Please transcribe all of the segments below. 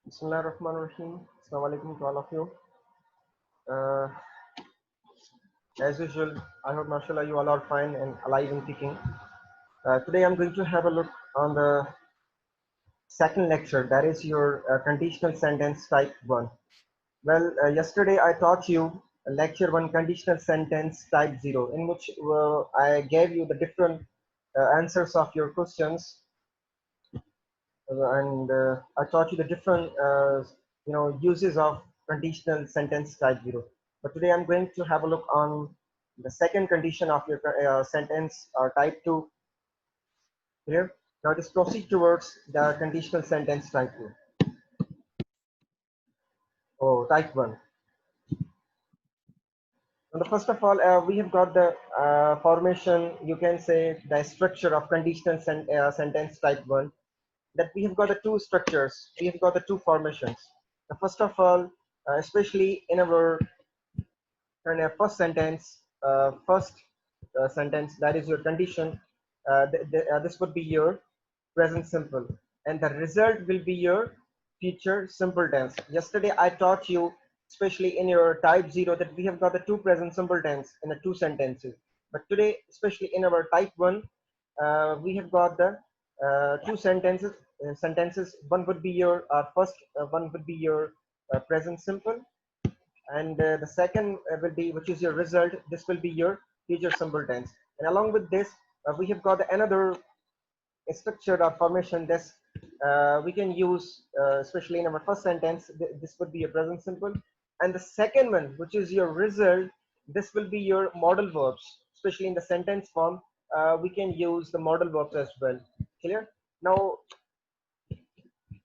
Bismillahirrahmanirrahim. Assalamu alaikum to all of you. Uh, as usual, I hope, mashallah, you all are fine and alive and kicking. Today, I'm going to have a look on the second lecture, that is your conditional sentence type 1. Well, yesterday I taught you lecture 1 conditional sentence type 0, in which I gave you the different answers of your questions, and I taught you the different uses of conditional sentence type 0. But today I'm going to have a look on the second condition of your sentence type 2 here. Now just proceed towards the conditional sentence type 2. Oh, type 1. And first of all, we have got the formation, you can say the structure of conditional sentence type 1, that we have got the two structures, we have got the two formations. The first of all, especially in our first sentence, that is your condition, this would be your present simple, and the result will be your future simple tense. Yesterday I taught you, especially in your type 0, that we have got the two present simple tense in the two sentences. But today, especially in our type 1, we have got the two sentences. One would be your first one would be your present simple, and the second will be, which is your result, this will be your future simple tense. And along with this, we have got another structured or formation. This we can use, especially in our first sentence, this would be your present simple, and the second one, which is your result, this will be your modal verbs. Especially in the sentence form, we can use the modal verbs as well. Clear? Now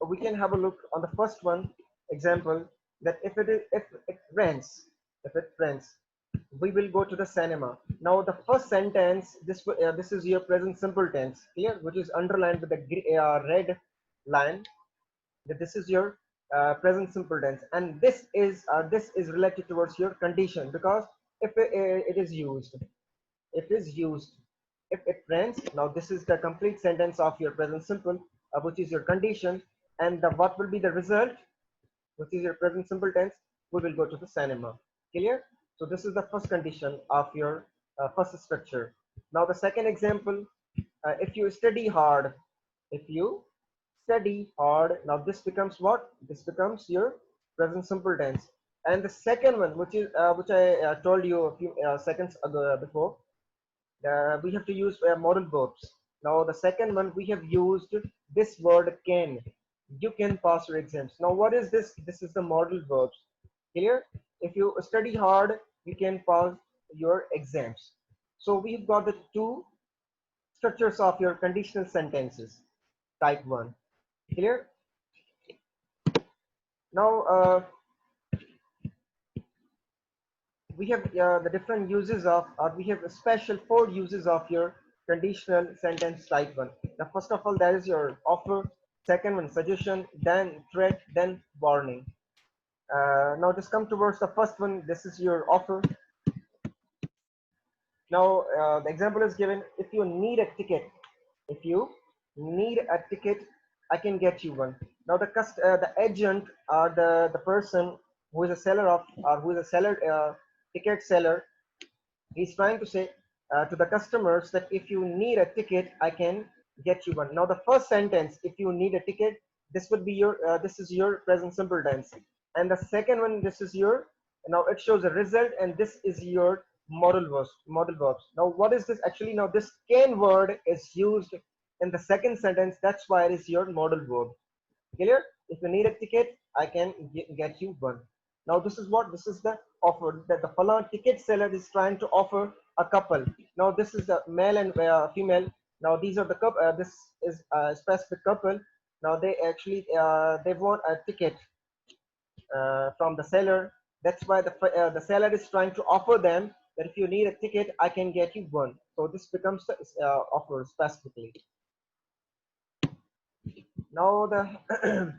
we can have a look on the first one example, that if it rains, we will go to the cinema. Now the first sentence, this is your present simple tense, clear, which is underlined with the red line, that this is your present simple tense, and this is related towards your condition, because if it is used, it is used if it rains. Now this is the complete sentence of your present simple, which is your condition, and the what will be the result, which is your present simple tense, we will go to the cinema. Clear? So this is the first condition of your first structure. Now the second example, if you study hard, if you study hard, now this becomes what? This becomes your present simple tense. And the second one, which I told you a few seconds ago before, we have to use modal verbs. Now the second one, we have used this word can. You can pass your exams. Now what is this? This is the modal verbs. Clear? If you study hard, you can pass your exams. So we've got the two structures of your conditional sentences, type 1. Clear? Now we have the different uses of, or we have a special 4 uses of your conditional sentence type 1. The first of all, that is your offer. Second one, suggestion. Then threat. Then warning. Now just come towards the first one. This is your offer. Now the example is given: if you need a ticket, if you need a ticket, I can get you one. Now the agent, or the person who is a seller of, or who is a seller, ticket seller, he's trying to say to the customers that if you need a ticket, I can get you one. Now the first sentence, if you need a ticket, this would be your this is your present simple tense, and the second one, this is your, now it shows a result, and this is your modal verbs. Now what is this actually? Now this can word is used in the second sentence, that's why it is your modal verb. Clear? If you need a ticket, I can get you one. Now this is what? This is the offer, that the Falan ticket seller is trying to offer a couple. Now this is the male and female. Now these are the couple. This is a specific couple. Now they actually they want a ticket from the seller. That's why the seller is trying to offer them that if you need a ticket, I can get you one. So this becomes the offer specifically. Now the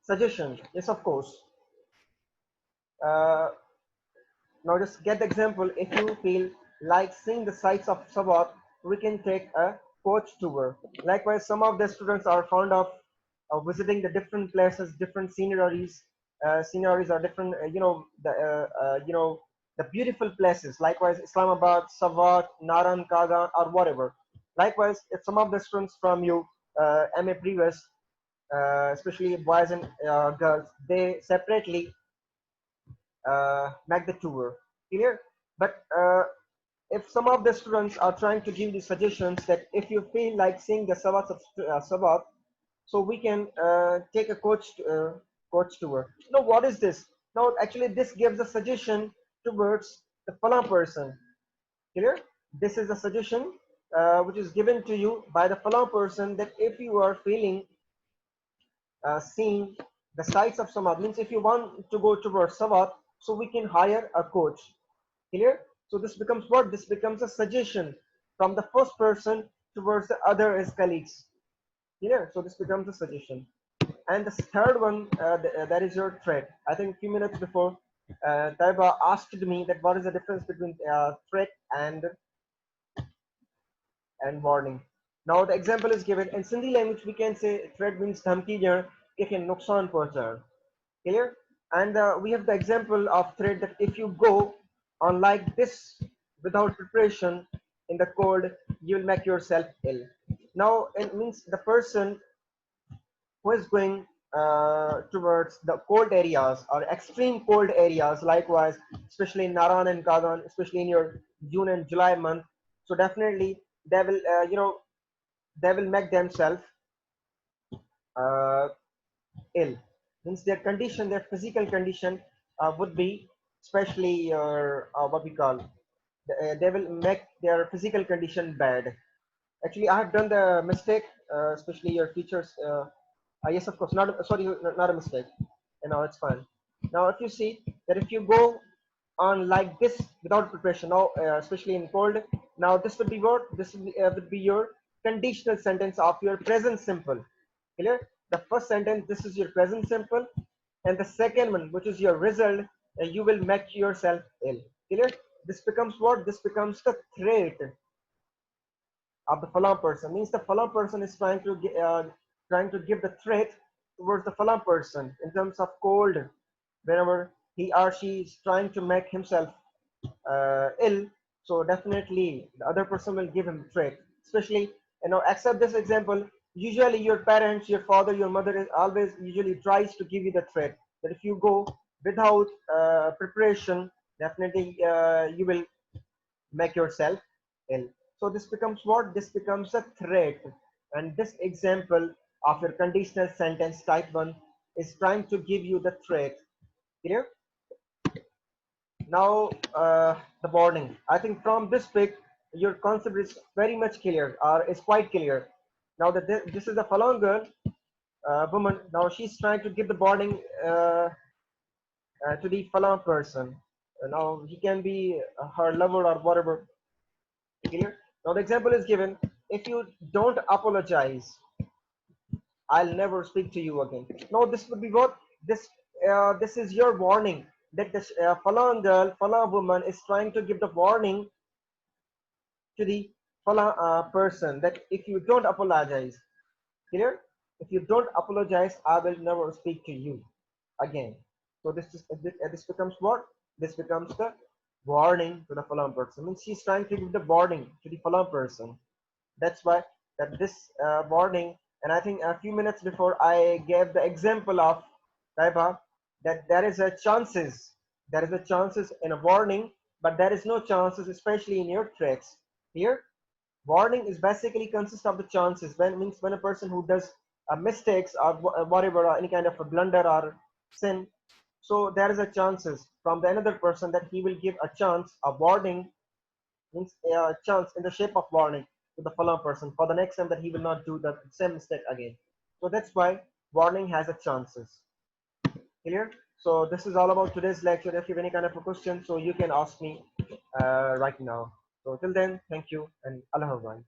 suggestion, yes, of course. Uh, Now just get the example. If you feel like seeing the sights of Savat, we can take a coach tour. Likewise, some of the students are fond of visiting the different places, different sceneries. Sceneries are different, the beautiful places. Likewise, Islamabad, Sawat, Naran, Kagan, or whatever. Likewise, if some of the students from you, MA previous, especially boys and girls, they separately make the tour. Clear? But if some of the students are trying to give the suggestions that if you feel like seeing the Sabat, so we can take a coach tour. Now, what is this? Now, actually, this gives a suggestion towards the Fala person. Clear? This is a suggestion which is given to you by the Fala person that if you are feeling seeing the sites of Samad, means if you want to go towards Samad, so we can hire a coach. Clear? So this becomes what? This becomes a suggestion from the first person towards the other as colleagues. Clear? So this becomes a suggestion. And the third one, that is your threat. I think a few minutes before, Taiba asked me that what is the difference between threat and warning. Now the example is given in Sindhi language. We can say threat means dhamki jar ke nuksan pahunchana. Clear? And we have the example of threat that if you go on like this without preparation in the cold, you will make yourself ill. Now it means the person who is going towards the cold areas or extreme cold areas, likewise, especially in Naran and Kagan, especially in your June and July month. So definitely they will, they will make themselves uh, ill. Means their condition, their physical condition would be, especially your what we call, they will make their physical condition bad. Actually, I have done the mistake, especially your features. Yes, of course, not sorry, not a mistake. It's fine. Now, if you see that if you go on like this without preparation, now especially in cold, now this would be what? This would be your conditional sentence of your present simple. Clear? The first sentence, this is your present simple, and the second one, which is your result, you will make yourself ill. Clear? This becomes what? This becomes the threat of the fallen person. Means the fallen person is trying to give the threat towards the fallen person in terms of cold. Whenever he or she is trying to make himself ill, so definitely the other person will give him threat. Especially, accept this example. Usually, your parents, your father, your mother is always usually tries to give you the threat that if you go without preparation, definitely you will make yourself ill. So this becomes what? This becomes a threat. And this example of your conditional sentence type 1 is trying to give you the threat. Clear? Now the warning. I think from this pic, your concept is very much clear or is quite clear. Now that this is a Falun girl, woman. Now she's trying to give the warning to the Falun person. Now he can be her lover or whatever. Clear? Now the example is given. If you don't apologize, I'll never speak to you again. Now this would be what? This is your warning that this Falun girl, Falun woman is trying to give the warning to the Falun person that if you don't apologize, clear? If you don't apologize, I will never speak to you again. So this becomes what? This becomes the warning to the Falun person. Means she's trying to give the warning to the Falun person. That's why that this warning, and I think a few minutes before I gave the example of Taiba, that there is a chances in a warning, but there is no chances, especially in your threats. Here, warning is basically consists of the chances. When a person who does mistakes or whatever, or any kind of a blunder or sin, so there is a chances from the another person that he will give a chance, a warning, means a chance in the shape of warning to the following person for the next time that he will not do the same mistake again. So that's why warning has a chances. Clear? So this is all about today's lecture. If you have any kind of a question, so you can ask me right now. So till then, thank you and Allah Hafiz.